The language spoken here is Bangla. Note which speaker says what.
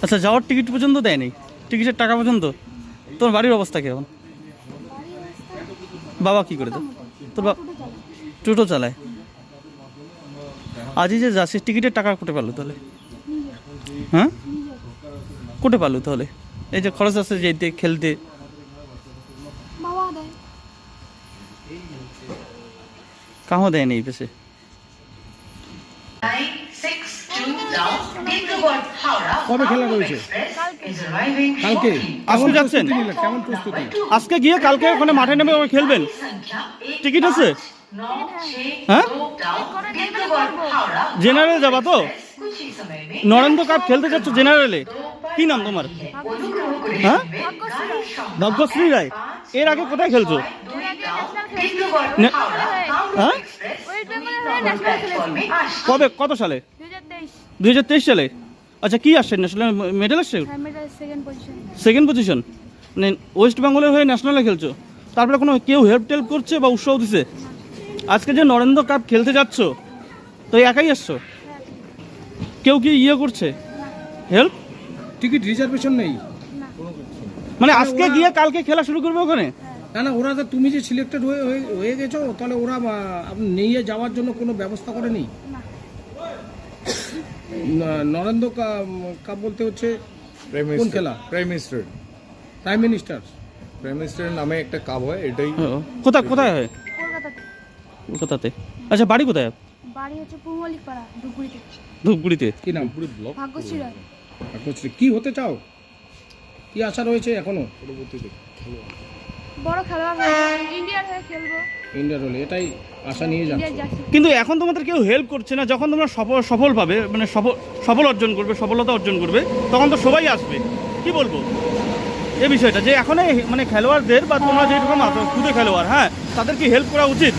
Speaker 1: আচ্ছা, যাওয়ার টিকিট পর্যন্ত দেয়নি? টিকিটের টাকা পর্যন্ত? তোর বাড়ির অবস্থা কেমন? বাবা কি করে দেয়? তোর টোটো চালায়। আজই যে যাচ্ছিস, টিকিটের টাকা কোটে পারলো তাহলে? হ্যাঁ, কোটে পারলো তাহলে? এই যে খরচ আছে যেতে খেলতে, কাহো দেয়নি এই পেছে।
Speaker 2: কবে খেলা রয়েছে? কালকে।
Speaker 1: আজকে যাচ্ছেন?
Speaker 2: কেমন প্রস্তুতি?
Speaker 1: আজকে গিয়ে কালকে ওখানে মাঠে নেমে খেলবেন? টিকিট আছে? হ্যাঁ, জেনারেল যাবা তো? নরেন্দ্র কাপ খেলতে যাচ্ছ জেনারেলে? কি নাম তোমার? হ্যাঁ, ভাগ্যশ্রী রায়। এর আগে কোথায় খেলছো? হ্যাঁ, কবে, কত সালে? 2023 সালে। আচ্ছা, কি আসছে? ন্যাশনাল মেডেল আসছে? Second position. মানে ওয়েস্ট বেঙ্গলের হয়ে ন্যাশনালে খেলছো? তারপরে কোনো কেউ হেল্প টেল্প করছে বা উৎসাহ দিছে? আজকে যে নরেন্দ্র কাপ খেলতে যাচ্ছ, তো একাই আসছো? কেউ কি ইয়ে করছে হেল্প?
Speaker 2: টিকিট রিজার্ভেশন নেই
Speaker 1: মানে আজকে গিয়ে কালকে খেলা শুরু করবে ওখানে?
Speaker 2: না না, ওরা তো, তুমি যে সিলেক্টেড হয়ে গেছো, তাহলে ওরা নিয়ে যাওয়ার জন্য কোনো ব্যবস্থা করেনি? নরেন্দ্র কাপ বলতে হচ্ছে কোন খেলা?
Speaker 3: Prime minister.
Speaker 2: Prime minister.
Speaker 3: Prime মিনিস্টারের নামে একটা কাপ হয়, এটাই।
Speaker 1: কোথায় কোথায় হয়? কলকাতাতে। আচ্ছা, বাড়ি কোথায়?
Speaker 4: বাড়ি হচ্ছে পূর্বলিক পাড়া, ধূপগুড়িতে।
Speaker 1: ধূপগুড়িতে।
Speaker 2: কি নাম?
Speaker 3: ব্লক।
Speaker 4: ভাগ্যশ্রী রায়।
Speaker 2: কি হতে চাও? কি আশা রয়েছে এখনো?
Speaker 3: পরবর্তীতে
Speaker 4: বড় খেলোয়াড়, ইন্ডিয়ার হয়ে খেলবো।
Speaker 2: ইন্ডিয়ার হলে এটাই আশা নিয়ে যাচ্ছ?
Speaker 4: ইন্ডিয়ার জার্সি।
Speaker 1: কিন্তু এখন তোমাদের কেউ হেল্প করছে না। যখন তোমরা সফল পাবে, মানে সফল অর্জন করবে, সফলতা অর্জন করবে, তখন তো সবাই আসবে। কি বলবো এই বিষয়টা, যে এখন মানে খেলোয়াড়দের বা তোমরা যেরকম খুদে খেলোয়াড়, হ্যাঁ, তাদের কি হেল্প করা উচিত?